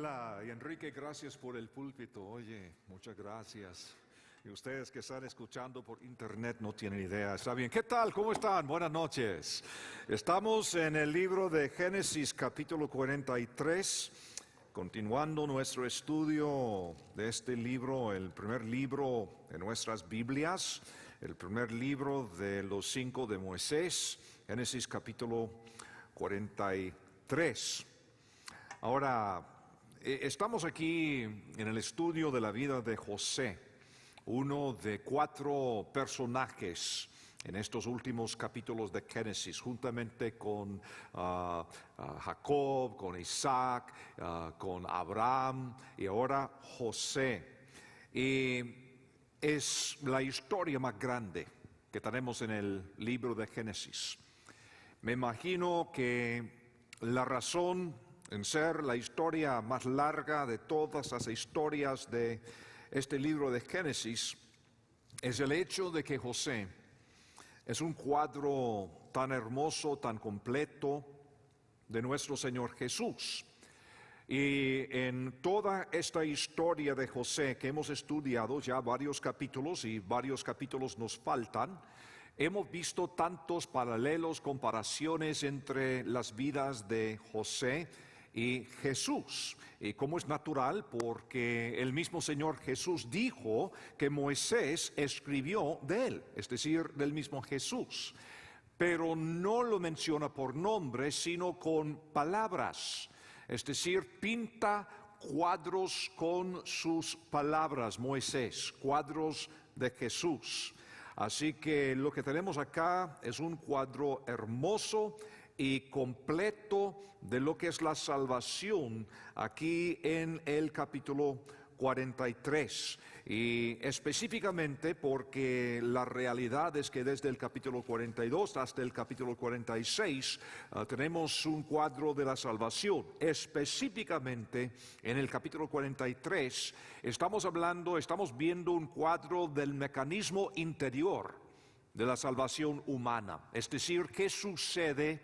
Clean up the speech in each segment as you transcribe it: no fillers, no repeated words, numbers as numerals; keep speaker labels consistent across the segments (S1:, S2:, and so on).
S1: Hola, y Enrique, gracias por el púlpito. Oye, muchas gracias. Y ustedes que están escuchando por internet no tienen idea. Está bien. ¿Qué tal? ¿Cómo están? Buenas noches. Estamos en el libro de Génesis, capítulo 43, continuando nuestro estudio de este libro, el primer libro de nuestras Biblias, el primer libro de los 5 de Moisés, Génesis capítulo 43. Ahora, estamos aquí en el estudio de la vida de José, uno de 4 personajes en estos últimos capítulos de Génesis, juntamente con Jacob, con Isaac, con Abraham y ahora José. Y es la historia más grande que tenemos en el libro de Génesis. Me imagino que la razón en ser la historia más larga de todas las historias de este libro de Génesis es el hecho de que José es un cuadro tan hermoso, tan completo de nuestro Señor Jesús. Y en toda esta historia de José que hemos estudiado ya varios capítulos y varios capítulos nos faltan, hemos visto tantos paralelos, comparaciones entre las vidas de José y Jesús. Y como es natural, porque el mismo Señor Jesús dijo que Moisés escribió de él, es decir, del mismo Jesús. Pero no lo menciona por nombre, sino con palabras. Es decir, pinta cuadros con sus palabras, Moisés, cuadros de Jesús. Así que lo que tenemos acá es un cuadro hermoso y completo de lo que es la salvación aquí en el capítulo 43. Y específicamente porque la realidad es que desde el capítulo 42 hasta el capítulo 46 tenemos un cuadro de la salvación. Específicamente en el capítulo 43 estamos viendo un cuadro del mecanismo interior de la salvación humana. Es decir, qué sucede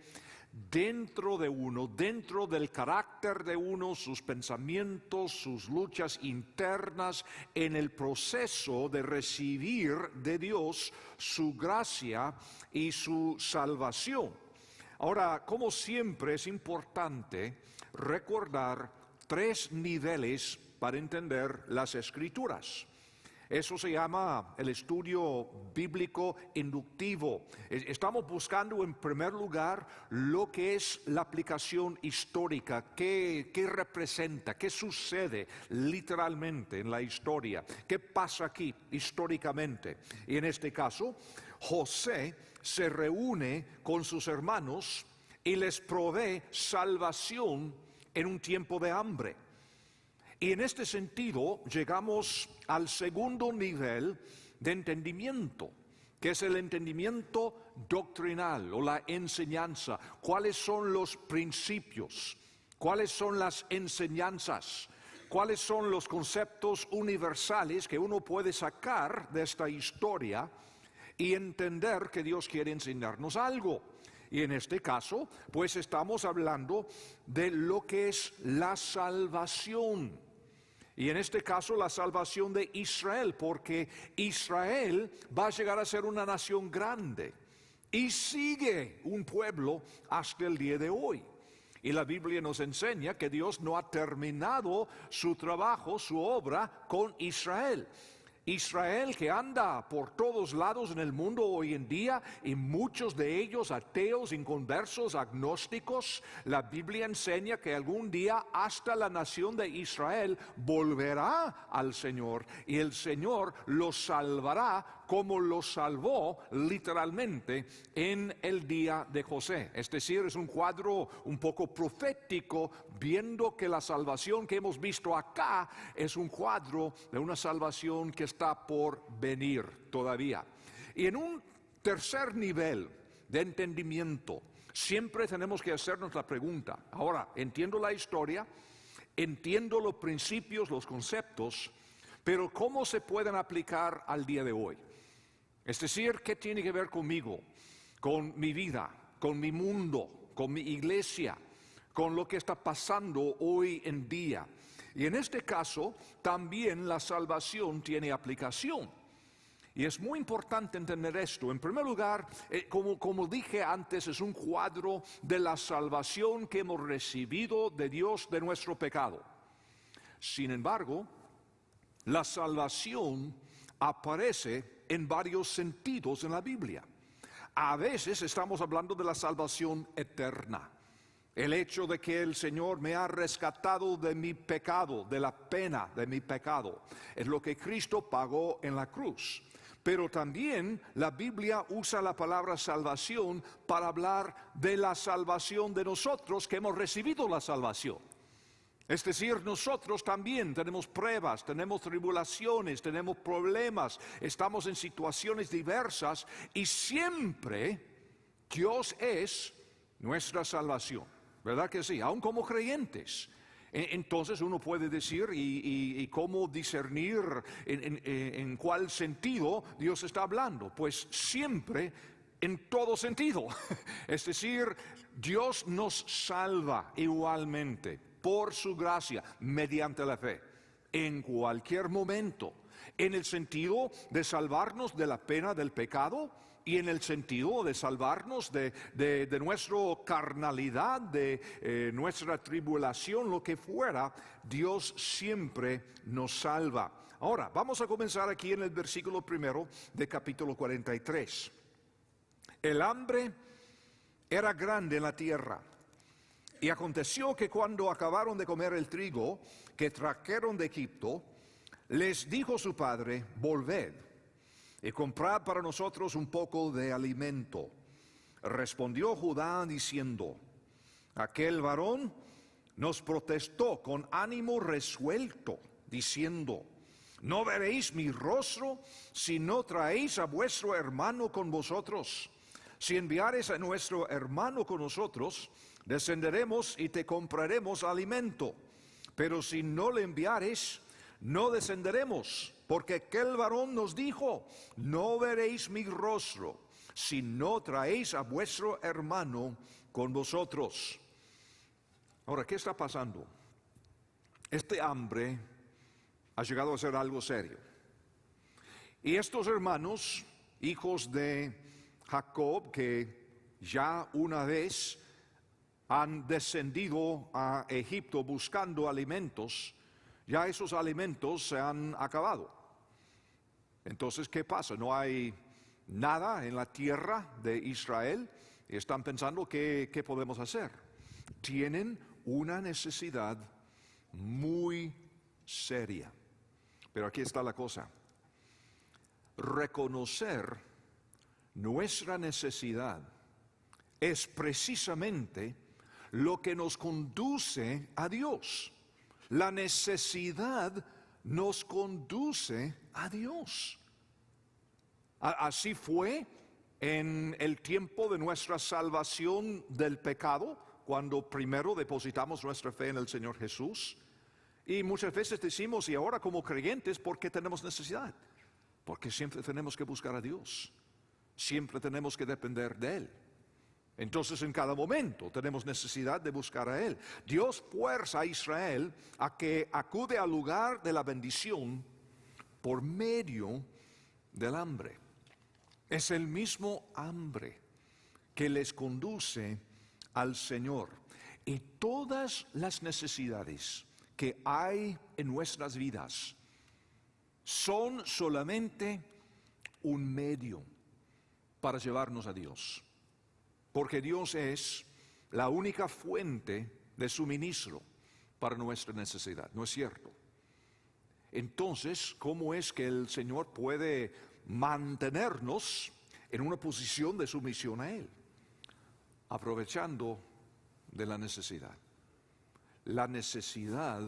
S1: dentro de uno, dentro del carácter de uno, sus pensamientos, sus luchas internas, en el proceso de recibir de Dios su gracia y su salvación. Ahora, como siempre, es importante recordar 3 niveles para entender las Escrituras. Eso se llama el estudio bíblico inductivo. Estamos buscando en primer lugar lo que es la aplicación histórica, qué representa, qué sucede literalmente en la historia, qué pasa aquí históricamente. Y en este caso, José se reúne con sus hermanos y les provee salvación en un tiempo de hambre. Y en este sentido llegamos al segundo nivel de entendimiento, que es el entendimiento doctrinal o la enseñanza. ¿Cuáles son los principios? ¿Cuáles son las enseñanzas? ¿Cuáles son los conceptos universales que uno puede sacar de esta historia y entender que Dios quiere enseñarnos algo? Y en este caso, pues estamos hablando de lo que es la salvación. Y en este caso la salvación de Israel, porque Israel va a llegar a ser una nación grande y sigue un pueblo hasta el día de hoy. Y la Biblia nos enseña que Dios no ha terminado su trabajo, su obra con Israel. Israel que anda por todos lados en el mundo hoy en día, y muchos de ellos ateos, inconversos, agnósticos. La Biblia enseña que algún día hasta la nación de Israel volverá al Señor, y el Señor los salvará como los salvó literalmente en el día de José. Es decir, es un cuadro un poco profético, viendo que la salvación que hemos visto acá es un cuadro de una salvación que está por venir todavía. Y en un tercer nivel de entendimiento, siempre tenemos que hacernos la pregunta: ahora, entiendo la historia, entiendo los principios, los conceptos, pero ¿cómo se pueden aplicar al día de hoy? Es decir, ¿qué tiene que ver conmigo, con mi vida, con mi mundo, con mi iglesia, con lo que está pasando hoy en día? Y en este caso, también la salvación tiene aplicación. Y es muy importante entender esto. En primer lugar, como dije antes, es un cuadro de la salvación que hemos recibido de Dios de nuestro pecado. Sin embargo, la salvación aparece en varios sentidos en la Biblia. A veces estamos hablando de la salvación eterna. El hecho de que el Señor me ha rescatado de mi pecado, de la pena de mi pecado, es lo que Cristo pagó en la cruz. Pero también la Biblia usa la palabra salvación para hablar de la salvación de nosotros que hemos recibido la salvación. Es decir, nosotros también tenemos pruebas, tenemos tribulaciones, tenemos problemas, estamos en situaciones diversas y siempre Dios es nuestra salvación. ¿Verdad que sí? Aún como creyentes. Entonces uno puede decir y cómo discernir en cuál sentido Dios está hablando. Pues siempre en todo sentido. Es decir, Dios nos salva igualmente por su gracia mediante la fe en cualquier momento. En el sentido de salvarnos de la pena del pecado y en el sentido de salvarnos de nuestra carnalidad, de nuestra tribulación, lo que fuera, Dios siempre nos salva. Ahora, vamos a comenzar aquí en el versículo 1 de capítulo 43. El hambre era grande en la tierra. Y aconteció que cuando acabaron de comer el trigo que trajeron de Egipto, les dijo su padre: volved y comprad para nosotros un poco de alimento. Respondió Judá diciendo: aquel varón nos protestó con ánimo resuelto, diciendo: no veréis mi rostro si no traéis a vuestro hermano con vosotros. Si enviares a nuestro hermano con nosotros, descenderemos y te compraremos alimento. Pero si no le enviares, no descenderemos, porque aquel varón nos dijo: no veréis mi rostro si no traéis a vuestro hermano con vosotros. Ahora, ¿qué está pasando? Este hambre ha llegado a ser algo serio. Y estos hermanos, hijos de Jacob, que ya una vez han descendido a Egipto buscando alimentos, ya esos alimentos se han acabado. Entonces, ¿qué pasa? No hay nada en la tierra de Israel y están pensando ¿qué podemos hacer? Tienen una necesidad muy seria. Pero aquí está la cosa. Reconocer nuestra necesidad es precisamente lo que nos conduce a Dios. La necesidad nos conduce a Dios. Así fue en el tiempo de nuestra salvación del pecado, cuando primero depositamos nuestra fe en el Señor Jesús. Y muchas veces decimos, y ahora como creyentes, ¿por qué tenemos necesidad? Porque siempre tenemos que buscar a Dios. Siempre tenemos que depender de Él. Entonces en cada momento tenemos necesidad de buscar a Él. Dios fuerza a Israel a que acude al lugar de la bendición por medio del hambre. Es el mismo hambre que les conduce al Señor. Y todas las necesidades que hay en nuestras vidas son solamente un medio para llevarnos a Dios. Porque Dios es la única fuente de suministro para nuestra necesidad, ¿no es cierto? Entonces, ¿cómo es que el Señor puede mantenernos en una posición de sumisión a Él? Aprovechando de la necesidad. La necesidad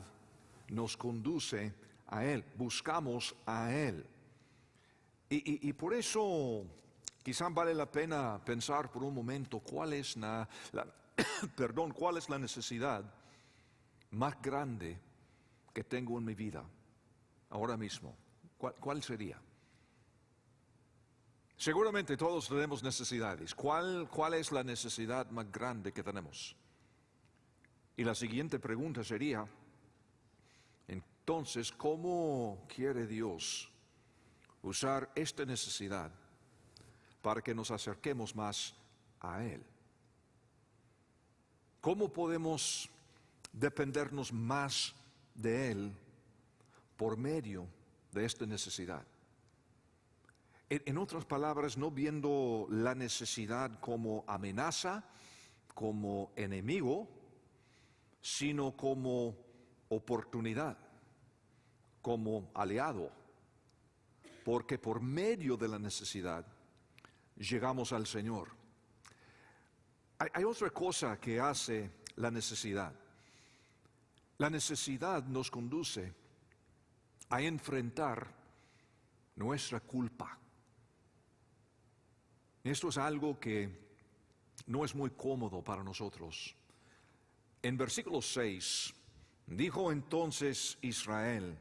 S1: nos conduce a Él, buscamos a Él. Y por eso quizá vale la pena pensar por un momento cuál es cuál es la necesidad más grande que tengo en mi vida ahora mismo. ¿Cuál sería? Seguramente todos tenemos necesidades. ¿Cuál es la necesidad más grande que tenemos? Y la siguiente pregunta sería, Entonces, ¿cómo quiere Dios usar esta necesidad para que nos acerquemos más a Él? ¿Cómo podemos dependernos más de Él por medio de esta necesidad? En otras palabras, no viendo la necesidad como amenaza, como enemigo, sino como oportunidad, como aliado, porque por medio de la necesidad llegamos al Señor. Hay otra cosa que hace la necesidad. La necesidad nos conduce a enfrentar nuestra culpa. Esto es algo que no es muy cómodo para nosotros. En versículo 6, dijo entonces Israel: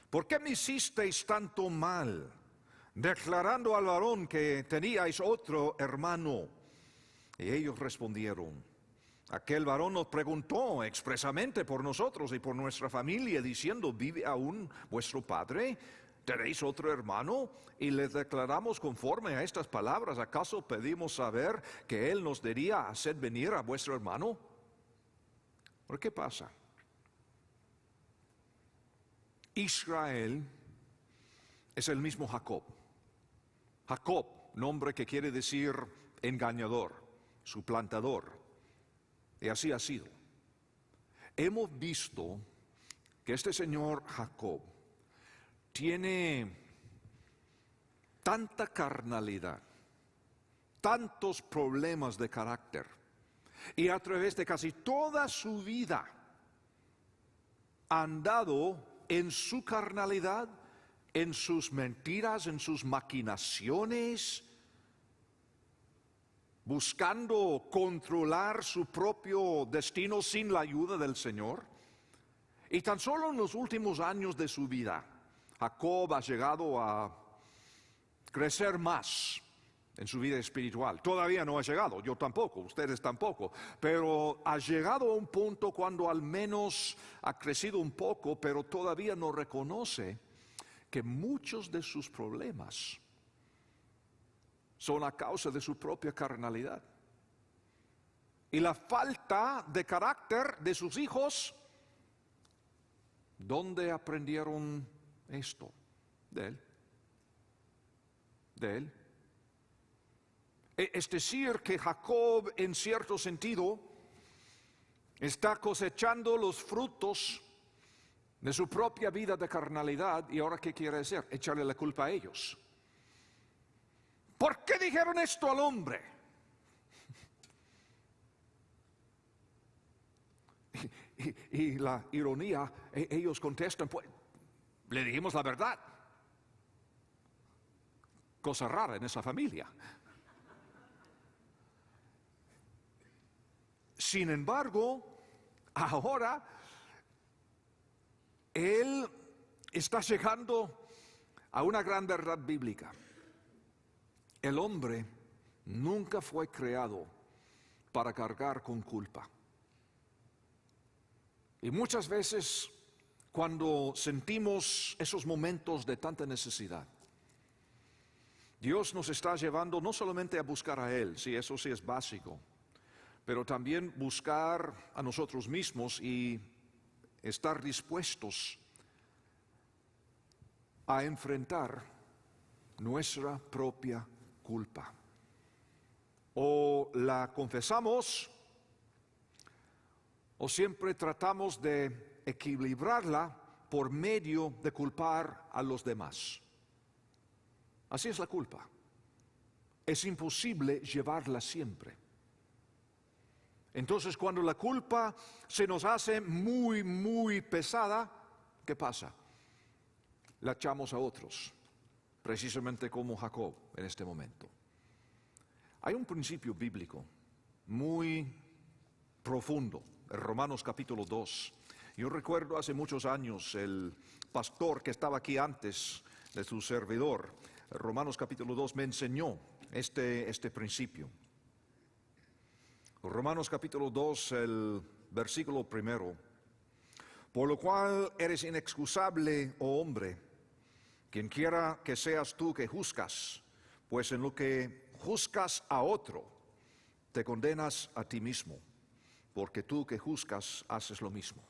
S1: ¿por qué me hicisteis tanto mal, declarando al varón que teníais otro hermano? Y ellos respondieron: aquel varón nos preguntó expresamente por nosotros y por nuestra familia, diciendo: ¿vive aún vuestro padre? ¿Tenéis otro hermano? Y les declaramos conforme a estas palabras. ¿Acaso pedimos saber que él nos diría: haced venir a vuestro hermano? ¿Por qué pasa? Israel es el mismo Jacob. Jacob, nombre que quiere decir engañador, suplantador. Y así ha sido. Hemos visto que este señor Jacob tiene tanta carnalidad, tantos problemas de carácter, y a través de casi toda su vida ha andado en su carnalidad, en sus mentiras, en sus maquinaciones, buscando controlar su propio destino sin la ayuda del Señor. Y tan solo en los últimos años de su vida, Jacob ha llegado a crecer más en su vida espiritual. Todavía no ha llegado, yo tampoco, ustedes tampoco, pero ha llegado a un punto cuando al menos ha crecido un poco, pero todavía no reconoce que muchos de sus problemas son a causa de su propia carnalidad y la falta de carácter de sus hijos. ¿Dónde aprendieron esto? De él. De él. Es decir, que Jacob, en cierto sentido, está cosechando los frutos de su propia vida de carnalidad. ¿Y ahora qué quiere hacer? Echarle la culpa a ellos. ¿Por qué dijeron esto al hombre? Y la ironía, ellos contestan: pues, le dijimos la verdad. Cosa rara en esa familia. Sin embargo, ahora él está llegando a una gran verdad bíblica. El hombre nunca fue creado para cargar con culpa. Y muchas veces, cuando sentimos esos momentos de tanta necesidad, Dios nos está llevando no solamente a buscar a Él, sí, eso sí es básico, pero también buscar a nosotros mismos y estar dispuestos a enfrentar nuestra propia culpa. O la confesamos, o siempre tratamos de equilibrarla por medio de culpar a los demás. Así es la culpa. Es imposible llevarla siempre. Entonces, cuando la culpa se nos hace muy, muy pesada, ¿qué pasa? La echamos a otros, precisamente como Jacob en este momento. Hay un principio bíblico muy profundo, en Romanos capítulo 2. Yo recuerdo hace muchos años el pastor que estaba aquí antes de su servidor, Romanos capítulo 2, me enseñó este principio. Romanos capítulo 2, el versículo 1. Por lo cual eres inexcusable, oh hombre, quien quiera que seas tú que juzgas, pues en lo que juzgas a otro, te condenas a ti mismo, porque tú que juzgas haces lo mismo.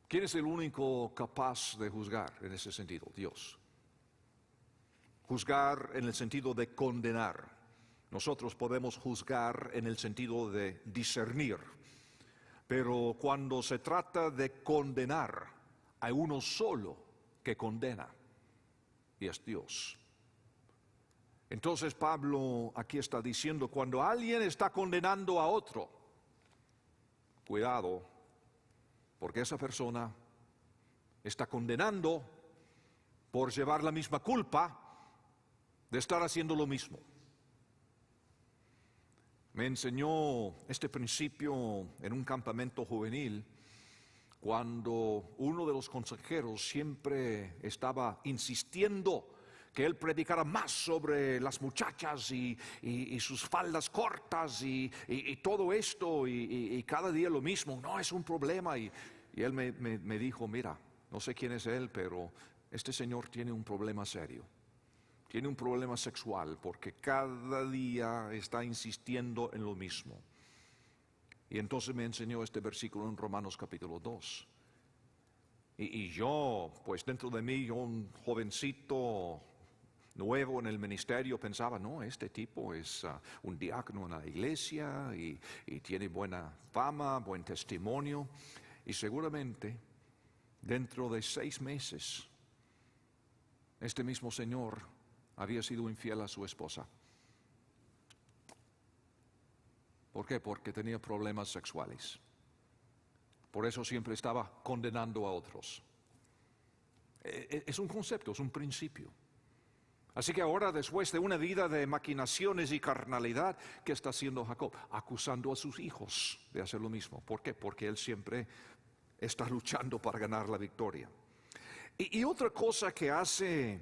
S1: ¿Quién es el único capaz de juzgar en ese sentido? Dios. Juzgar en el sentido de condenar. Nosotros podemos juzgar en el sentido de discernir. Pero cuando se trata de condenar, hay uno solo que condena, y es Dios. Entonces Pablo aquí está diciendo, cuando alguien está condenando a otro, cuidado, porque esa persona está condenando por llevar la misma culpa de estar haciendo lo mismo. Me enseñó este principio en un campamento juvenil cuando uno de los consejeros siempre estaba insistiendo que él predicara más sobre las muchachas y sus faldas cortas y todo esto y cada día lo mismo. No, es un problema. Y él me dijo, mira, no sé quién es él, pero este señor tiene un problema serio. Tiene un problema sexual porque cada día está insistiendo en lo mismo. Y entonces me enseñó este versículo en Romanos capítulo 2. Y yo, pues dentro de mí, yo un jovencito nuevo en el ministerio, pensaba, no, este tipo es un diácono en la iglesia y tiene buena fama, buen testimonio. Y seguramente dentro de 6 meses, este mismo señor había sido infiel a su esposa. ¿Por qué? Porque tenía problemas sexuales. Por eso siempre estaba condenando a otros. Es un concepto, es un principio. Así que ahora, después de una vida de maquinaciones y carnalidad, ¿qué está haciendo Jacob? Acusando a sus hijos de hacer lo mismo. ¿Por qué? Porque él siempre está luchando para ganar la victoria. Y otra cosa que hace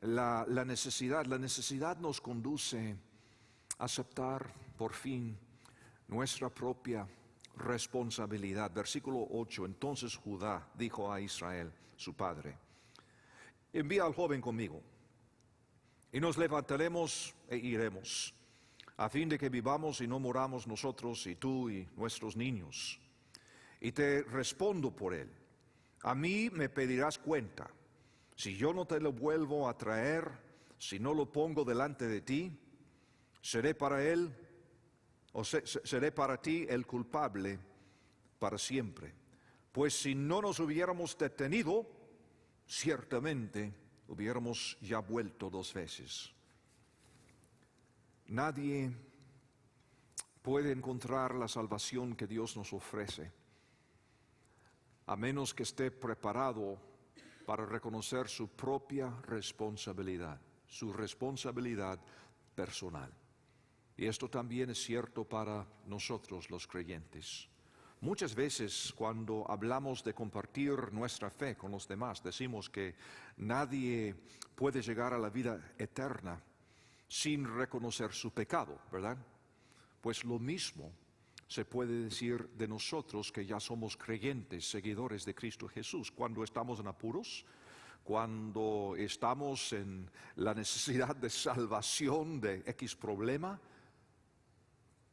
S1: la necesidad nos conduce a aceptar por fin nuestra propia responsabilidad. Versículo 8, entonces Judá dijo a Israel, su padre, envía al joven conmigo, y nos levantaremos e iremos, a fin de que vivamos y no moramos nosotros y tú y nuestros niños. Y te respondo por él, a mí me pedirás cuenta. Si yo no te lo vuelvo a traer, si no lo pongo delante de ti, seré para él, seré para ti el culpable para siempre. Pues si no nos hubiéramos detenido, ciertamente hubiéramos ya vuelto 2 veces. Nadie puede encontrar la salvación que Dios nos ofrece, a menos que esté preparado para reconocer su propia responsabilidad, su responsabilidad personal. Y esto también es cierto para nosotros los creyentes. Muchas veces cuando hablamos de compartir nuestra fe con los demás, decimos que nadie puede llegar a la vida eterna sin reconocer su pecado, ¿verdad? Pues lo mismo se puede decir de nosotros que ya somos creyentes, seguidores de Cristo Jesús. Cuando estamos en apuros, cuando estamos en la necesidad de salvación de X problema,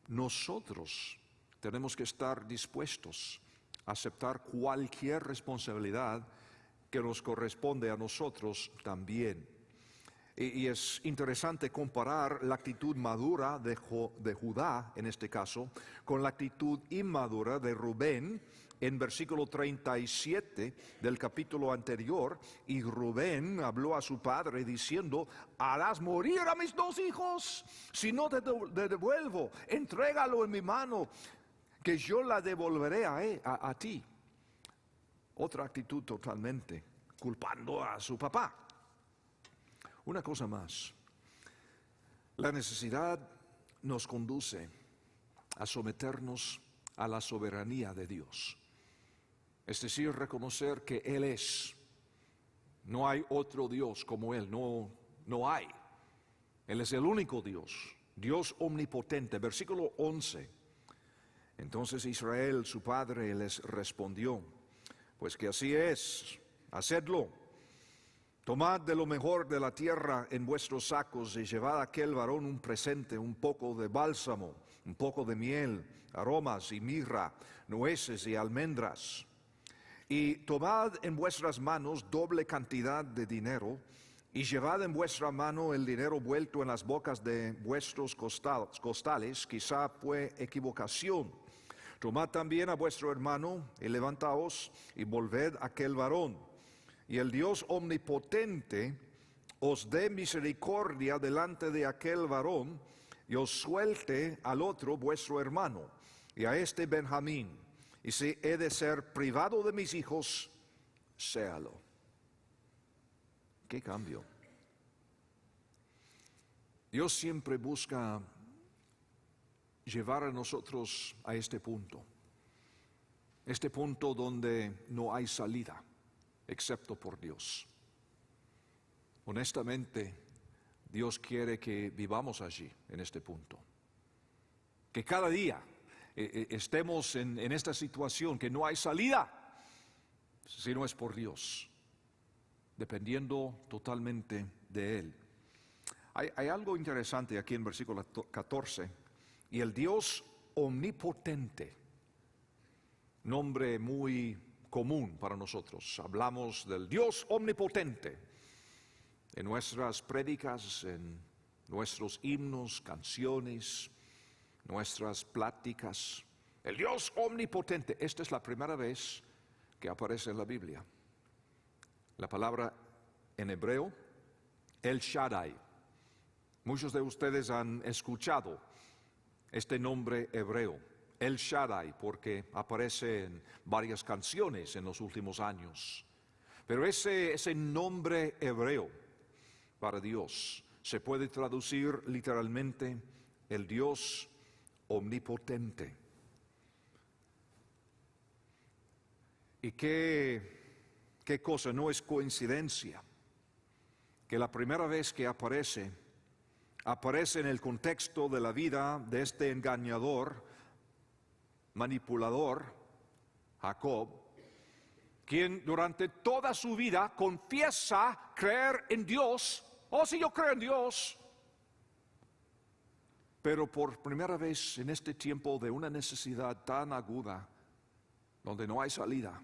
S1: nosotros tenemos que estar dispuestos a aceptar cualquier responsabilidad que nos corresponde a nosotros también. Y es interesante comparar la actitud madura de Judá, en este caso, con la actitud inmadura de Rubén, en versículo 37 del capítulo anterior. Y Rubén habló a su padre diciendo, harás morir a mis 2 hijos, si no te devuelvo, entrégalo en mi mano, que yo la devolveré a ti. Otra actitud totalmente, culpando a su papá. Una cosa más, la necesidad nos conduce a someternos a la soberanía de Dios. Es decir, reconocer que Él es. No hay otro Dios como Él, no hay. Él es el único Dios, Dios omnipotente. Versículo 11, Entonces Israel, su padre, les respondió: pues que así es, hacedlo. Tomad de lo mejor de la tierra en vuestros sacos y llevad a aquel varón un presente, un poco de bálsamo, un poco de miel, aromas y mirra, nueces y almendras. Y tomad en vuestras manos doble cantidad de dinero, y llevad en vuestra mano el dinero vuelto en las bocas de vuestros costales, quizá fue equivocación. Tomad también a vuestro hermano y levantaos y volved a aquel varón. Y el Dios omnipotente os dé misericordia delante de aquel varón y os suelte al otro vuestro hermano y a este Benjamín. Y si he de ser privado de mis hijos, séalo. ¿Qué cambio? Dios siempre busca llevar a nosotros a este punto donde no hay salida, excepto por Dios. Honestamente, Dios quiere que vivamos allí, en este punto. Que cada día estemos en esta situación, que no hay salida, si no es por Dios, dependiendo totalmente de Él. Hay algo interesante aquí en versículo 14, y el Dios omnipotente, nombre muy común para nosotros. Hablamos del Dios omnipotente en nuestras prédicas, en nuestros himnos, canciones, nuestras pláticas. El Dios omnipotente, esta es la primera vez que aparece en la Biblia. La palabra en hebreo, El Shaddai. Muchos de ustedes han escuchado este nombre hebreo, El Shaddai, porque aparece en varias canciones en los últimos años. Pero ese nombre hebreo para Dios se puede traducir literalmente el Dios omnipotente. Y qué cosa, no es coincidencia que la primera vez que aparece en el contexto de la vida de este engañador, manipulador, Jacob, quien durante toda su vida confiesa creer en Dios. Oh, sí, yo creo en Dios. Pero por primera vez en este tiempo de una necesidad tan aguda, donde no hay salida,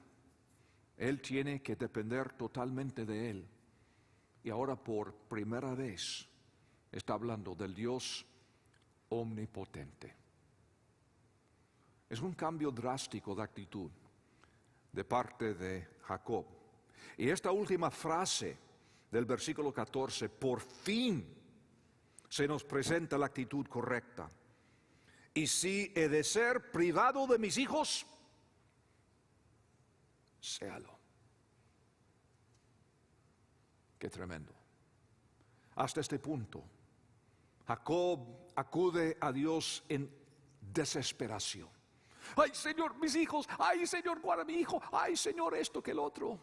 S1: él tiene que depender totalmente de Él. Y ahora por primera vez está hablando del Dios omnipotente. Es un cambio drástico de actitud de parte de Jacob. Y esta última frase del versículo 14, por fin se nos presenta la actitud correcta. Y si he de ser privado de mis hijos, séalo. Qué tremendo. Hasta este punto, Jacob acude a Dios en desesperación. Ay, Señor, mis hijos. Ay, Señor, guarda a mi hijo. Ay, Señor, esto que el otro.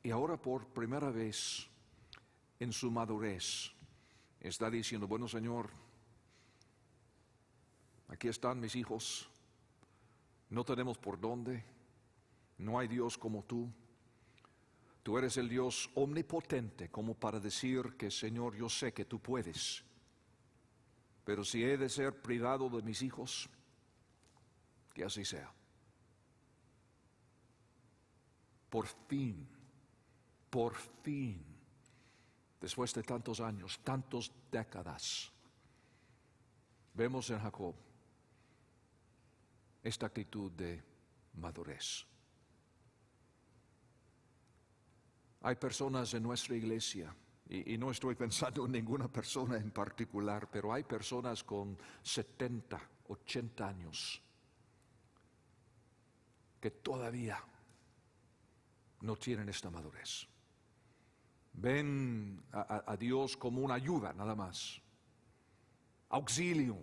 S1: Y ahora por primera vez en su madurez está diciendo, bueno, Señor, aquí están mis hijos. No tenemos por dónde. No hay Dios como tú. Tú eres el Dios omnipotente, como para decir que, Señor, yo sé que tú puedes. Pero si he de ser privado de mis hijos, que así sea. Por fin, después de tantos años, tantas décadas, vemos en Jacob esta actitud de madurez. Hay personas en nuestra iglesia, y no estoy pensando en ninguna persona en particular, pero hay personas con 70, 80 años que todavía no tienen esta madurez. Ven a Dios como una ayuda nada más, auxilio.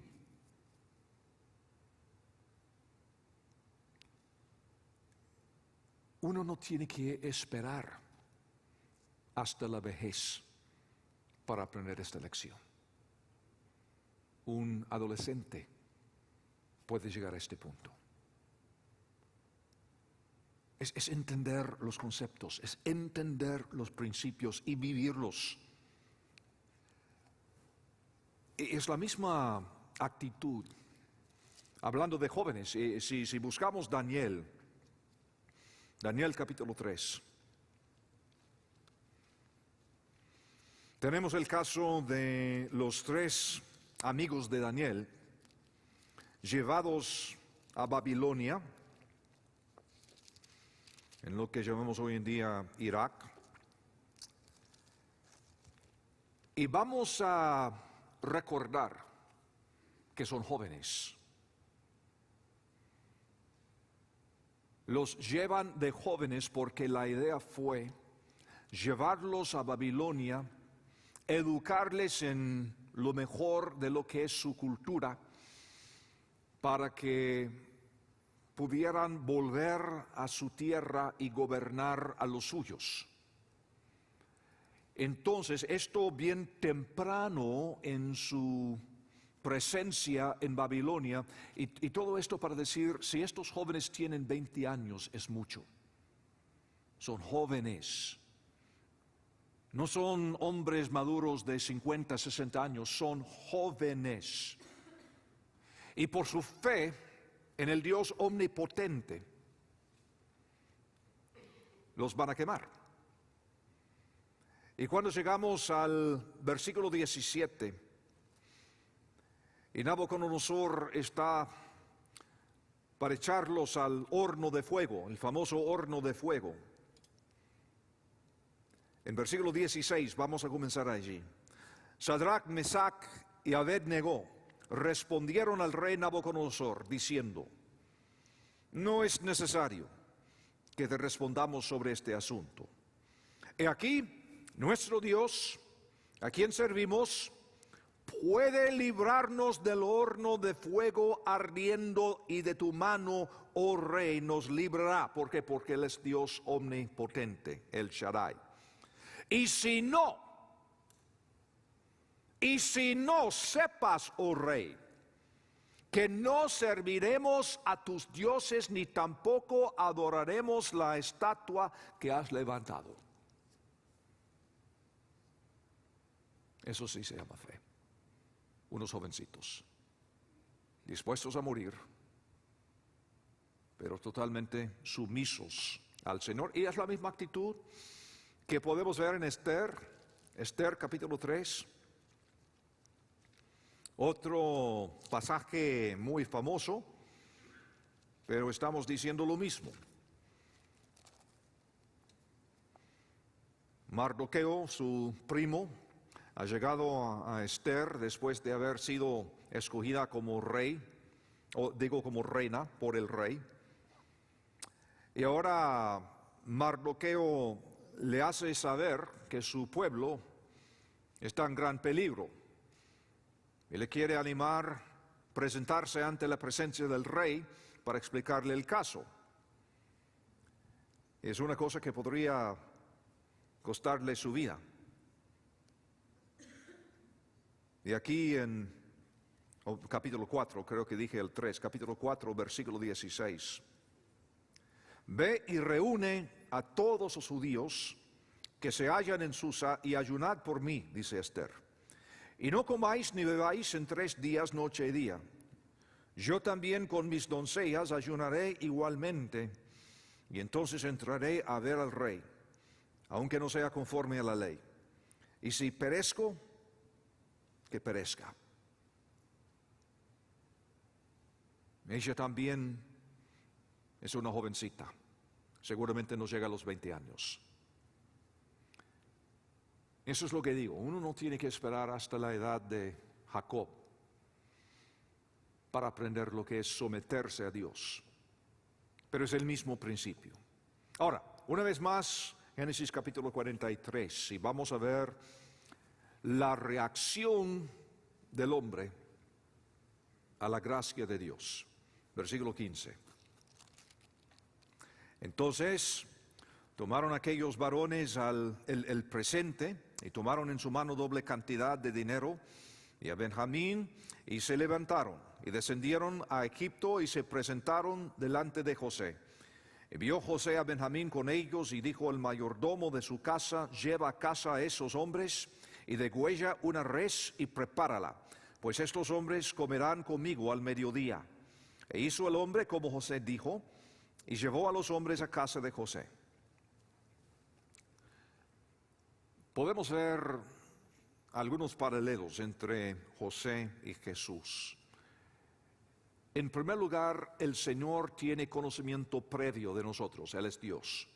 S1: Uno no tiene que esperar hasta la vejez para aprender esta lección. Un adolescente puede llegar a este punto. Es entender los conceptos, es entender los principios y vivirlos. Es la misma actitud. Hablando de jóvenes, si buscamos Daniel capítulo 3, tenemos el caso de los 3 amigos de Daniel llevados a Babilonia, en lo que llamamos hoy en día Irak. Y vamos a recordar que son jóvenes. Los llevan de jóvenes porque la idea fue llevarlos a Babilonia, educarles en lo mejor de lo que es su cultura, para que pudieran volver a su tierra y gobernar a los suyos. Entonces, esto bien temprano en su presencia en Babilonia, y todo esto para decir, si estos jóvenes tienen 20 años, es mucho. Son jóvenes. No son hombres maduros de 50, 60 años, son jóvenes. Y por su fe en el Dios omnipotente, los van a quemar. Y cuando llegamos al versículo 17, y Nabucodonosor está para echarlos al horno de fuego, el famoso horno de fuego. En versículo 16, vamos a comenzar allí. Sadrach, Mesach y Abednego respondieron al rey Nabucodonosor diciendo: no es necesario que te respondamos sobre este asunto. He aquí, nuestro Dios, a quien servimos, puede librarnos del horno de fuego ardiendo, y de tu mano, oh rey, nos librará. ¿Por qué? Porque Él es Dios omnipotente, el Shaddai. Y si no sepas, oh rey, que no serviremos a tus dioses, ni tampoco adoraremos la estatua que has levantado. Eso sí se llama fe. Unos jovencitos, dispuestos a morir, pero totalmente sumisos al Señor. Y es la misma actitud que podemos ver en Esther capítulo 3. Otro pasaje muy famoso, pero estamos diciendo lo mismo. Mardoqueo, su primo, ha llegado a Esther después de haber sido escogida como rey, o digo como reina por el rey. Y ahora Mardoqueo le hace saber que su pueblo está en gran peligro. Y le quiere animar, presentarse ante la presencia del rey para explicarle el caso. Es una cosa que podría costarle su vida. Y aquí en capítulo 4, creo que dije el 3, capítulo 4, versículo 16. Ve y reúne a todos los judíos que se hallan en Susa y ayunad por mí, dice Esther. Y no comáis ni bebáis en 3 días, noche y día. Yo también con mis doncellas ayunaré igualmente, y entonces entraré a ver al rey, aunque no sea conforme a la ley. Y si perezco, que perezca. Ella también es una jovencita, seguramente no llega a los 20 años. Eso es lo que digo, uno no tiene que esperar hasta la edad de Jacob para aprender lo que es someterse a Dios, pero es el mismo principio. Ahora, una vez más, Génesis capítulo 43, y vamos a ver la reacción del hombre a la gracia de Dios. Versículo 15. Entonces tomaron aquellos varones el presente, y tomaron en su mano doble cantidad de dinero, y a Benjamín, y se levantaron, y descendieron a Egipto y se presentaron delante de José. Y vio José a Benjamín con ellos y dijo al mayordomo de su casa: lleva a casa a esos hombres y degüella una res y prepárala, pues estos hombres comerán conmigo al mediodía. E hizo el hombre como José dijo, y llevó a los hombres a casa de José. Podemos ver algunos paralelos entre José y Jesús. En primer lugar, el Señor tiene conocimiento previo de nosotros, Él es Dios.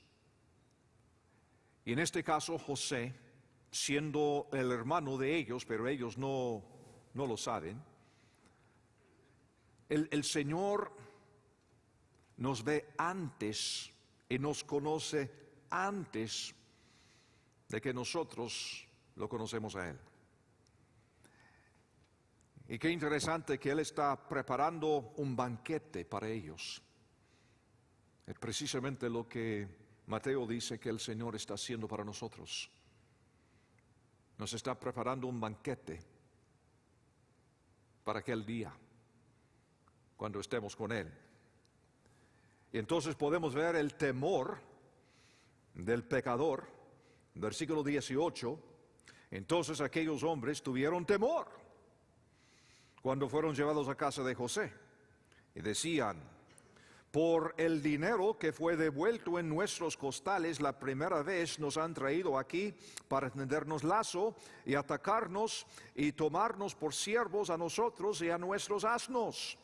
S1: Y en este caso, José, siendo el hermano de ellos, pero ellos no lo saben, el Señor nos ve antes y nos conoce antes de que nosotros lo conocemos a Él. Y qué interesante que Él está preparando un banquete para ellos. Es precisamente lo que Mateo dice que el Señor está haciendo para nosotros. Nos está preparando un banquete para aquel día, cuando estemos con Él. Y entonces podemos ver el temor del pecador. Versículo 18, entonces aquellos hombres tuvieron temor cuando fueron llevados a casa de José. Y decían: por el dinero que fue devuelto en nuestros costales la primera vez nos han traído aquí para tendernos lazo y atacarnos y tomarnos por siervos a nosotros y a nuestros asnos.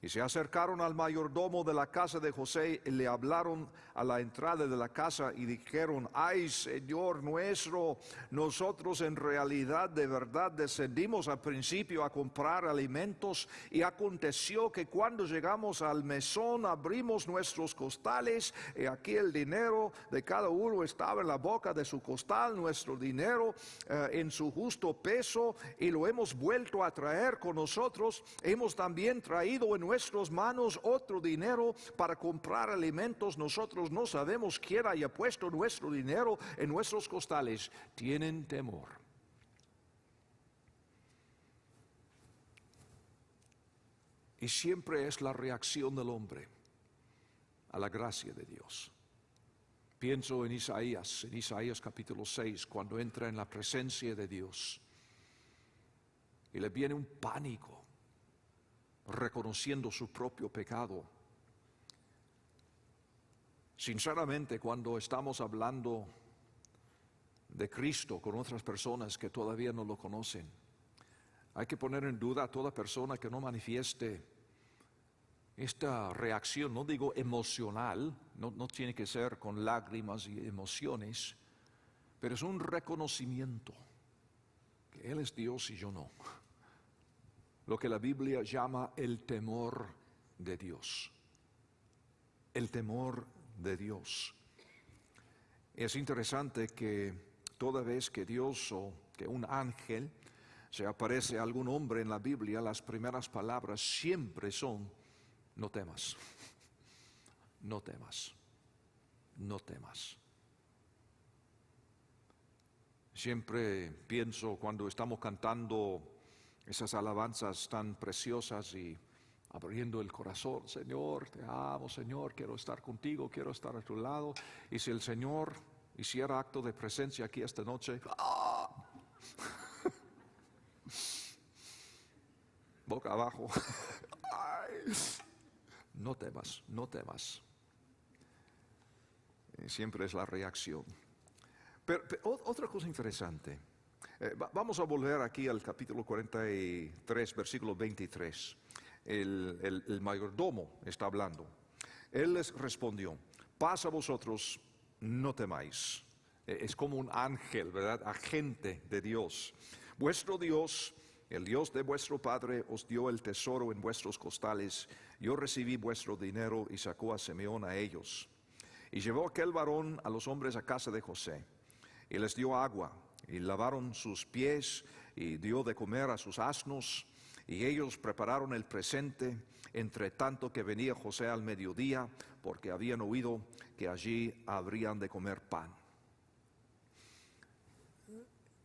S1: Y se acercaron al mayordomo de la casa de José y le hablaron a la entrada de la casa y dijeron: ay, Señor nuestro, nosotros en realidad de verdad descendimos al principio a comprar alimentos, y aconteció que cuando llegamos al mesón abrimos nuestros costales y aquí el dinero de cada uno estaba en la boca de su costal, nuestro dinero en su justo peso, y lo hemos vuelto a traer con nosotros. Hemos también traído en nuestras manos otro dinero para comprar alimentos. Nosotros no sabemos quién haya puesto nuestro dinero en nuestros costales. Tienen temor. Y siempre es la reacción del hombre a la gracia de Dios. Pienso en Isaías capítulo 6, cuando entra en la presencia de Dios y le viene un pánico reconociendo su propio pecado. Sinceramente, cuando estamos hablando de Cristo con otras personas que todavía no lo conocen, hay que poner en duda a toda persona que no manifieste esta reacción, no digo emocional, no tiene que ser con lágrimas y emociones, pero es un reconocimiento que Él es Dios y yo no. Lo que la Biblia llama el temor de Dios. El temor de Dios. Es interesante que toda vez que Dios o que un ángel se aparece a algún hombre en la Biblia, las primeras palabras siempre son: no temas, no temas, no temas. Siempre pienso cuando estamos cantando esas alabanzas tan preciosas y abriendo el corazón: Señor, te amo, Señor, quiero estar contigo, quiero estar a tu lado. Y si el Señor hiciera acto de presencia aquí esta noche, ¡ah! Boca abajo. ¡Ay! No temas, no temas. Y siempre es la reacción. Pero otra cosa interesante. Vamos a volver aquí al capítulo 43, versículo 23. El mayordomo está hablando. Él les respondió: paz a vosotros, no temáis. Es como un ángel, ¿verdad? Agente de Dios. Vuestro Dios, el Dios de vuestro padre, os dio el tesoro en vuestros costales. Yo recibí vuestro dinero. Y sacó a Simeón a ellos. Y llevó aquel varón a los hombres a casa de José. Y les dio agua. Y lavaron sus pies. Y dio de comer a sus asnos. Y ellos prepararon el presente, entre tanto que venía José al mediodía, porque habían oído que allí habrían de comer pan.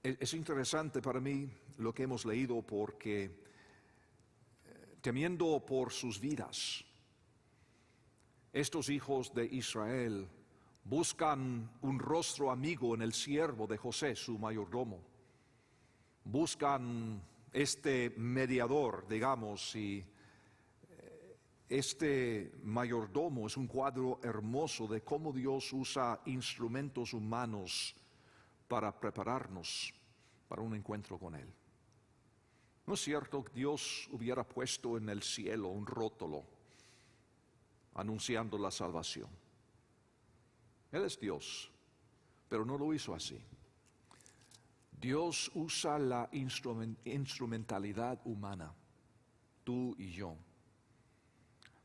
S1: Es interesante para mí lo que hemos leído, porque temiendo por sus vidas. Estos hijos de Israel buscan un rostro amigo en el siervo de José, su mayordomo. Buscan este mediador, digamos, y este mayordomo es un cuadro hermoso de cómo Dios usa instrumentos humanos para prepararnos para un encuentro con Él. ¿No es cierto que Dios hubiera puesto en el cielo un rótulo anunciando la salvación? Él es Dios, pero no lo hizo así. Dios usa la instrumentalidad humana, tú y yo,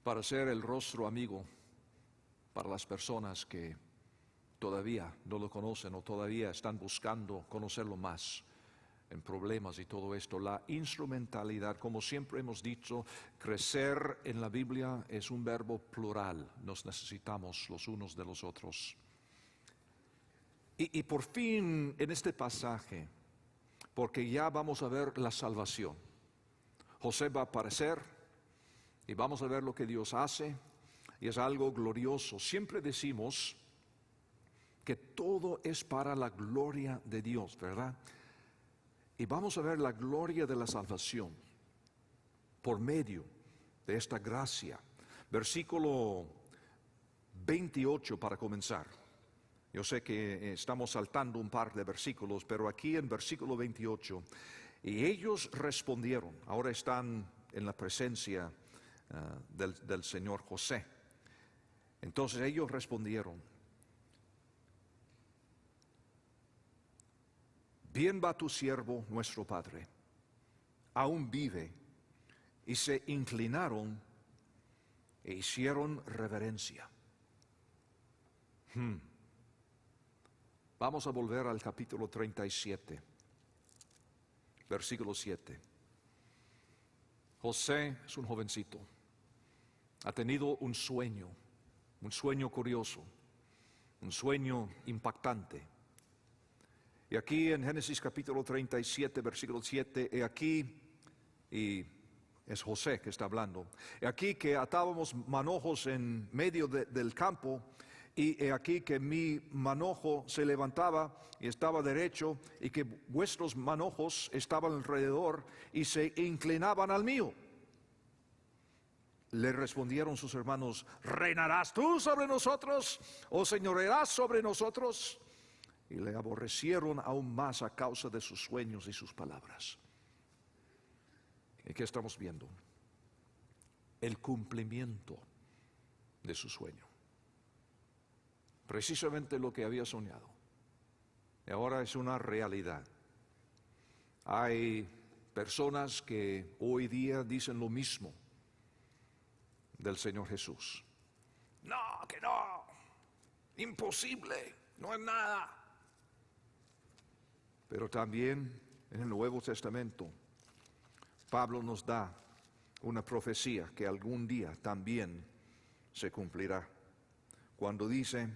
S1: para ser el rostro amigo para las personas que todavía no lo conocen o todavía están buscando conocerlo más en problemas y todo esto. La instrumentalidad, como siempre hemos dicho, crecer en la Biblia es un verbo plural. Nos necesitamos los unos de los otros. Y por fin en este pasaje, porque ya vamos a ver la salvación, José va a aparecer y vamos a ver lo que Dios hace, y es algo glorioso. Siempre decimos que todo es para la gloria de Dios, ¿verdad? Y vamos a ver la gloria de la salvación por medio de esta gracia. Versículo 28 para comenzar. Yo sé que estamos saltando un par de versículos, pero aquí en versículo 28, y ellos respondieron, ahora están en la presencia del Señor José. Entonces ellos respondieron: bien va tu siervo nuestro padre, aún vive. Y se inclinaron e hicieron reverencia. Vamos a volver al capítulo 37, versículo 7. José es un jovencito, ha tenido un sueño curioso, un sueño impactante. Y aquí en Génesis capítulo 37, versículo 7, he aquí, y es José que está hablando, he aquí que atábamos manojos en medio del campo, y he aquí que mi manojo se levantaba y estaba derecho, y que vuestros manojos estaban alrededor y se inclinaban al mío. Le respondieron sus hermanos: ¿reinarás tú sobre nosotros o señorearás sobre nosotros? Y le aborrecieron aún más a causa de sus sueños y sus palabras. ¿Y qué estamos viendo? El cumplimiento de su sueño. Precisamente lo que había soñado. Y ahora es una realidad. Hay personas que hoy día dicen lo mismo del Señor Jesús. No, que no. Imposible. No es nada. Pero también en el Nuevo Testamento, Pablo nos da una profecía que algún día también se cumplirá. Cuando dice: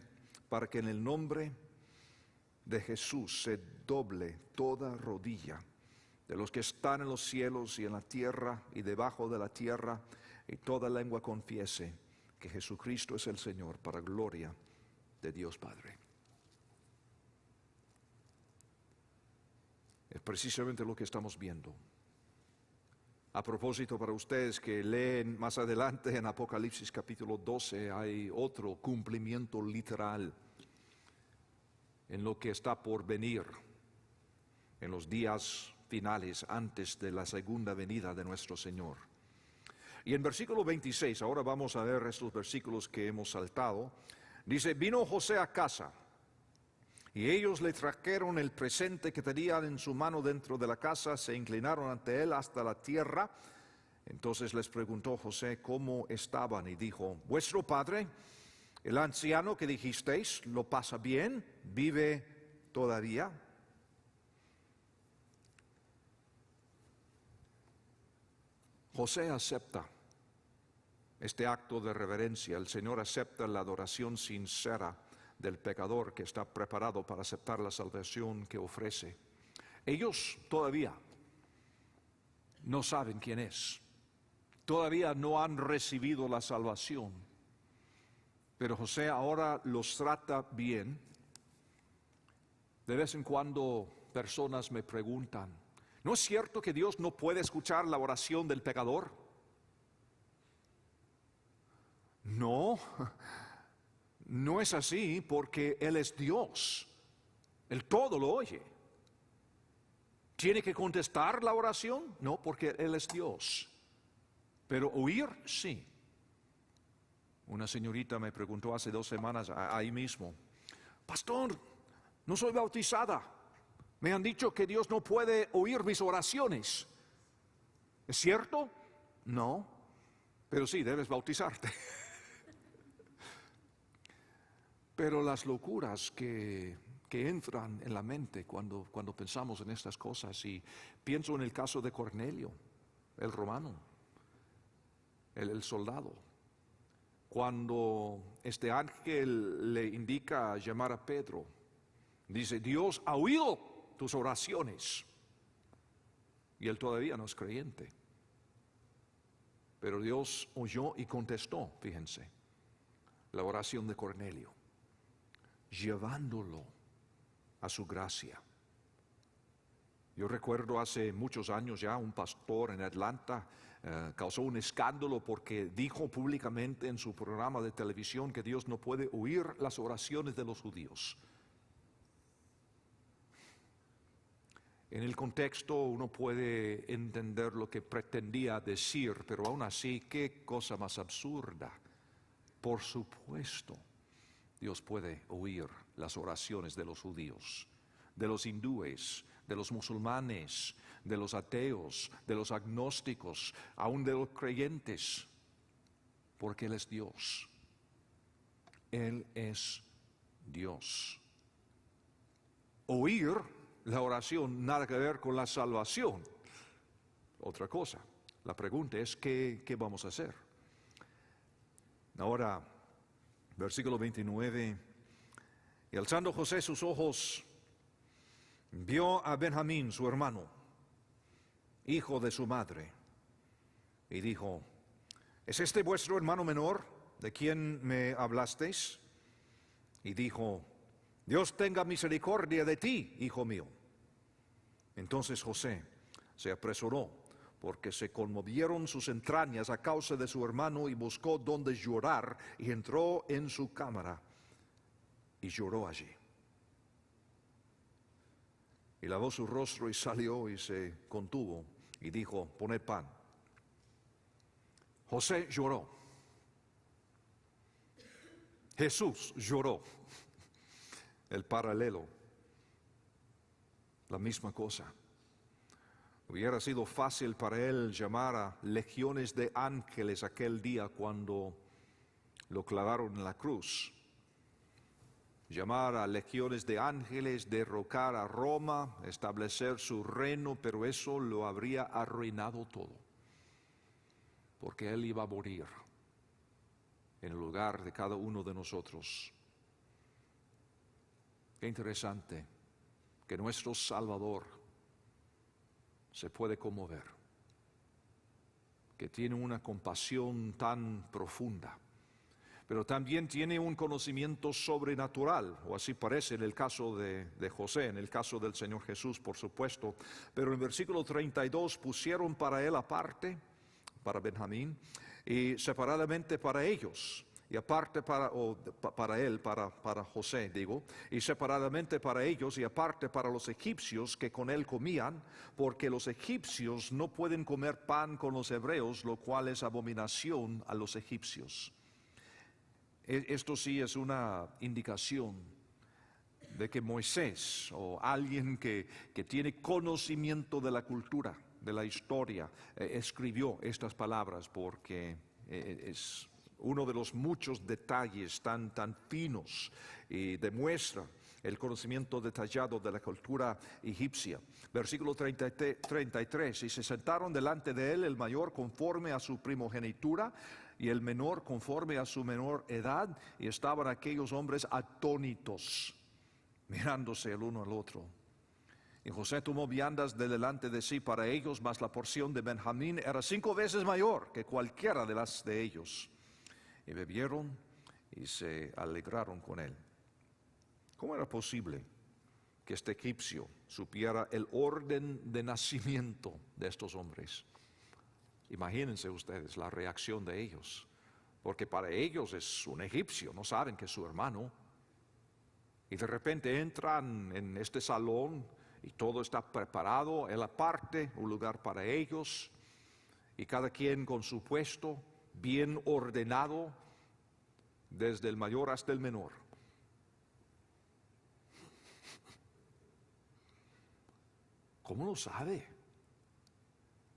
S1: para que en el nombre de Jesús se doble toda rodilla de los que están en los cielos y en la tierra y debajo de la tierra, y toda lengua confiese que Jesucristo es el Señor, para gloria de Dios Padre. Es precisamente lo que estamos viendo. A propósito, para ustedes que leen más adelante en Apocalipsis capítulo 12, hay otro cumplimiento literal en lo que está por venir en los días finales antes de la segunda venida de nuestro Señor. Y en versículo 26, ahora vamos a ver estos versículos que hemos saltado, dice: vino José a casa, y ellos le trajeron el presente que tenían en su mano dentro de la casa, se inclinaron ante él hasta la tierra. Entonces les preguntó José cómo estaban, y dijo: vuestro padre, el anciano que dijisteis, ¿lo pasa bien? ¿Vive todavía? José acepta este acto de reverencia. El Señor acepta la adoración sincera del pecador que está preparado para aceptar la salvación que ofrece. Ellos todavía no saben quién es. todavía no han recibido la salvación. Pero José ahora los trata bien. De vez en cuando personas me preguntan, ¿no es cierto que Dios no puede escuchar la oración del pecador? No, no es así, porque Él es Dios. Él todo lo oye. ¿Tiene que contestar la oración? No, porque Él es Dios. Pero oír, sí. Una señorita me preguntó hace 2 semanas ahí mismo, pastor, no soy bautizada. Me han dicho que Dios no puede oír mis oraciones. ¿Es cierto? No, pero sí, debes bautizarte. Pero las locuras que entran en la mente cuando pensamos en estas cosas, y pienso en el caso de Cornelio, el romano, el soldado, cuando este ángel le indica llamar a Pedro, dice, Dios ha oído tus oraciones, y él todavía no es creyente, pero Dios oyó y contestó, fíjense, la oración de Cornelio, llevándolo a su gracia. Yo recuerdo hace muchos años ya un pastor en Atlanta causó un escándalo porque dijo públicamente en su programa de televisión que Dios no puede oír las oraciones de los judíos. En el contexto uno puede entender lo que pretendía decir, pero aún así, qué cosa más absurda. Por supuesto, Dios puede oír las oraciones de los judíos, de los hindúes, de los musulmanes, de los ateos, de los agnósticos, aún de los creyentes, porque Él es Dios. Él es Dios. Oír la oración nada que ver con la salvación. Otra cosa. La pregunta es, ¿qué vamos a hacer? Ahora, versículo 29. Y alzando José sus ojos, vio a Benjamín, su hermano, hijo de su madre, y dijo, ¿es este vuestro hermano menor, de quien me hablasteis? Y dijo, Dios tenga misericordia de ti, hijo mío. Entonces José se apresuró, porque se conmovieron sus entrañas a causa de su hermano, y buscó donde llorar, y entró en su cámara, y lloró allí. Y lavó su rostro y salió y se contuvo y dijo, poned pan. José lloró. Jesús lloró. El paralelo, la misma cosa. Hubiera sido fácil para él llamar a legiones de ángeles aquel día cuando lo clavaron en la cruz. Llamar a legiones de ángeles, derrocar a Roma, establecer su reino, pero eso lo habría arruinado todo, porque Él iba a morir en el lugar de cada uno de nosotros. Qué interesante que nuestro Salvador se puede conmover, que tiene una compasión tan profunda, pero también tiene un conocimiento sobrenatural, o así parece en el caso de José, en el caso del Señor Jesús, por supuesto. Pero en el versículo 32 pusieron para él aparte, para Benjamín, y separadamente para ellos, y aparte para José, digo, y separadamente para ellos, y aparte para los egipcios que con él comían, porque los egipcios no pueden comer pan con los hebreos, lo cual es abominación a los egipcios. Esto sí es una indicación de que Moisés, o alguien que tiene conocimiento de la cultura, de la historia, escribió estas palabras, porque es uno de los muchos detalles tan finos y demuestra el conocimiento detallado de la cultura egipcia. Versículo 33, y se sentaron delante de él el mayor conforme a su primogenitura, y el menor conforme a su menor edad, y estaban aquellos hombres atónitos, mirándose el uno al otro. Y José tomó viandas de delante de sí para ellos, mas la porción de Benjamín era 5 veces mayor que cualquiera de las de ellos. Y bebieron y se alegraron con él. ¿Cómo era posible que este egipcio supiera el orden de nacimiento de estos hombres? Imagínense ustedes la reacción de ellos, porque para ellos es un egipcio, no saben que es su hermano. Y de repente entran en este salón y todo está preparado, él aparte, un lugar para ellos, y cada quien con su puesto, bien ordenado, desde el mayor hasta el menor. ¿Cómo lo sabe?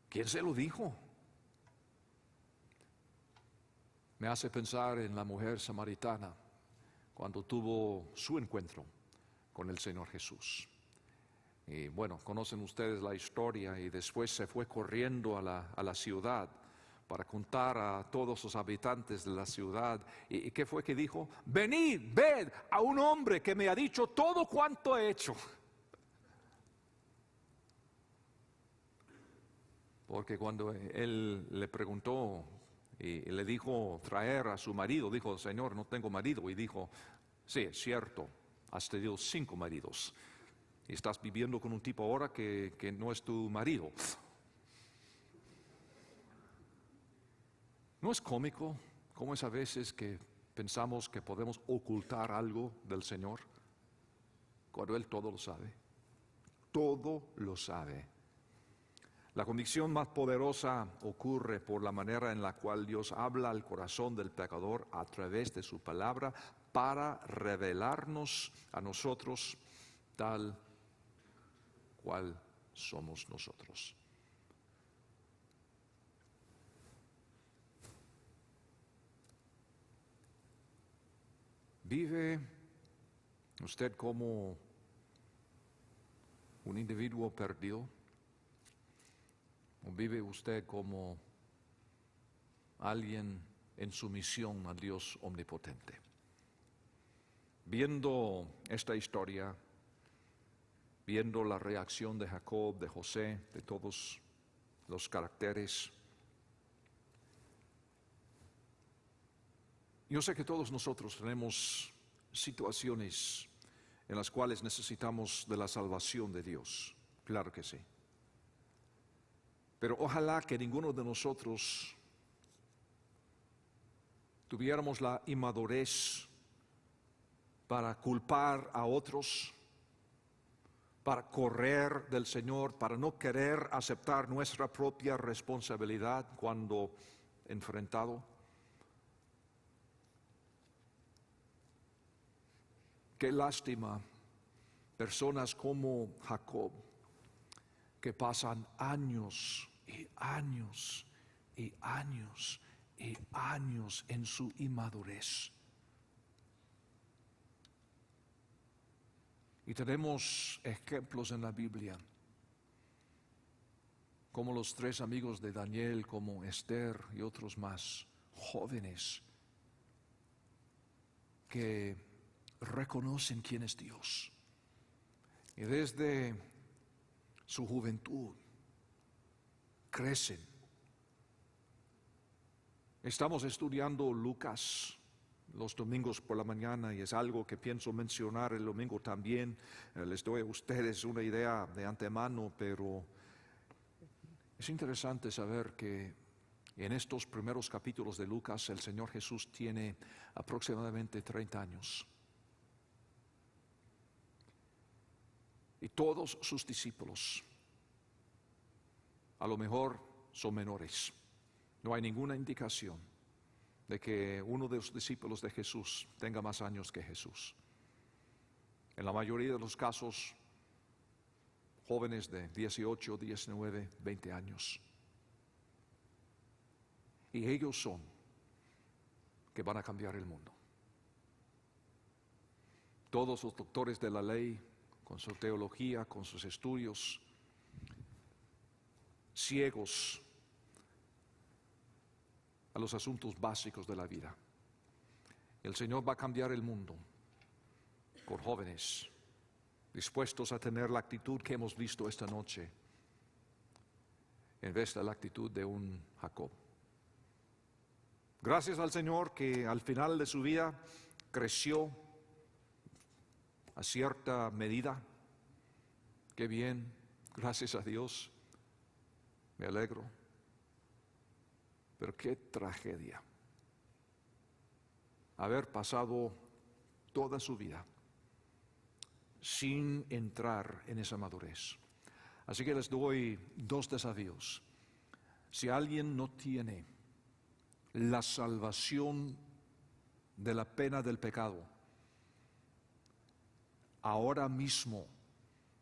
S1: ¿Quién se lo dijo? Me hace pensar en la mujer samaritana cuando tuvo su encuentro con el Señor Jesús. Y bueno, conocen ustedes la historia, y después se fue corriendo a la ciudad para contar a todos los habitantes de la ciudad. ¿Y qué fue que dijo? Venid, ved a un hombre que me ha dicho todo cuanto he hecho. Porque cuando él le preguntó y le dijo traer a su marido, dijo, Señor, no tengo marido. Y dijo, sí, es cierto, has tenido 5 maridos. Y estás viviendo con un tipo ahora que no es tu marido. ¿No es cómico cómo es a veces que pensamos que podemos ocultar algo del Señor? Cuando Él todo lo sabe. Todo lo sabe. La convicción más poderosa ocurre por la manera en la cual Dios habla al corazón del pecador a través de su palabra para revelarnos a nosotros tal cual somos nosotros. ¿Vive usted como un individuo perdido? ¿O vive usted como alguien en sumisión a Dios omnipotente? Viendo esta historia, viendo la reacción de Jacob, de José, de todos los caracteres, yo sé que todos nosotros tenemos situaciones en las cuales necesitamos de la salvación de Dios, claro que sí. Pero ojalá que ninguno de nosotros tuviéramos la inmadurez para culpar a otros, para correr del Señor, para no querer aceptar nuestra propia responsabilidad cuando enfrentado. Qué lástima, personas como Jacob, que pasan años y años y años y años en su inmadurez. Y tenemos ejemplos en la Biblia, como los 3 amigos de Daniel, como Esther y otros más, jóvenes, que reconocen quién es Dios. Y desde su juventud crecen. Estamos estudiando Lucas los domingos por la mañana y es algo que pienso mencionar el domingo también. Les doy a ustedes una idea de antemano, pero es interesante saber que en estos primeros capítulos de Lucas el Señor Jesús tiene aproximadamente 30 años. Y todos sus discípulos, a lo mejor son menores. No hay ninguna indicación de que uno de los discípulos de Jesús tenga más años que Jesús. En la mayoría de los casos, jóvenes de 18, 19, 20 años. Y ellos son que van a cambiar el mundo. Todos los doctores de la ley, con su teología, con sus estudios, ciegos a los asuntos básicos de la vida. El Señor va a cambiar el mundo por jóvenes dispuestos a tener la actitud que hemos visto esta noche, en vez de la actitud de un Jacob. Gracias al Señor que al final de su vida creció a cierta medida. Qué bien, gracias a Dios, me alegro. Pero qué tragedia haber pasado toda su vida sin entrar en esa madurez. Así que les doy dos desafíos. Si alguien no tiene la salvación de la pena del pecado, ahora mismo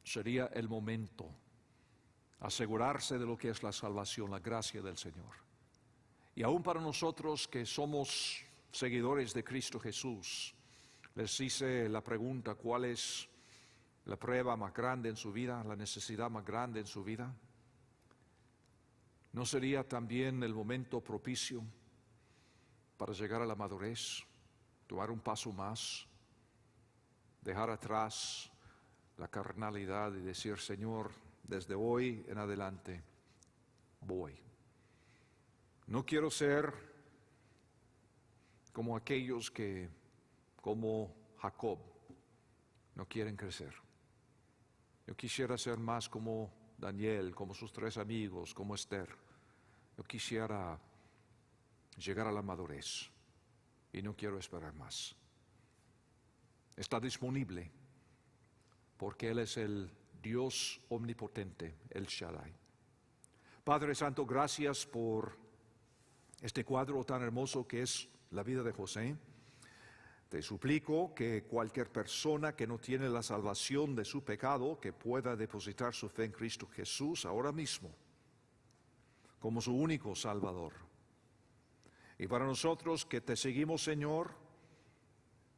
S1: sería el momento asegurarse de lo que es la salvación, la gracia del Señor. Y aún para nosotros que somos seguidores de Cristo Jesús, les hice la pregunta: ¿cuál es la prueba más grande en su vida, la necesidad más grande en su vida? ¿No sería también el momento propicio para llegar a la madurez, tomar un paso más, dejar atrás la carnalidad y decir: Señor, desde hoy en adelante voy? No quiero ser como aquellos que, como Jacob, no quieren crecer. Yo quisiera ser más como Daniel, como sus 3 amigos, como Esther. Yo quisiera llegar a la madurez y no quiero esperar más. Está disponible porque Él es el Dios omnipotente, el Shaddai. Padre Santo, gracias por este cuadro tan hermoso que es la vida de José. Te suplico que cualquier persona que no tiene la salvación de su pecado, que pueda depositar su fe en Cristo Jesús ahora mismo como su único Salvador. Y para nosotros que te seguimos, Señor,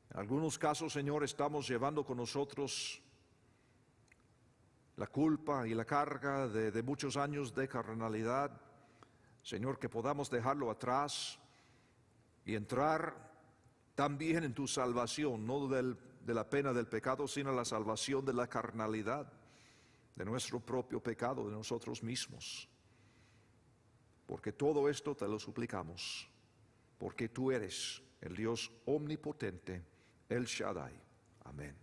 S1: en algunos casos, Señor, estamos llevando con nosotros la culpa y la carga de muchos años de carnalidad. Señor, que podamos dejarlo atrás y entrar también en tu salvación, no de la pena del pecado, sino la salvación de la carnalidad, de nuestro propio pecado, de nosotros mismos. Porque todo esto te lo suplicamos, porque tú eres el Dios omnipotente, el Shaddai. Amén.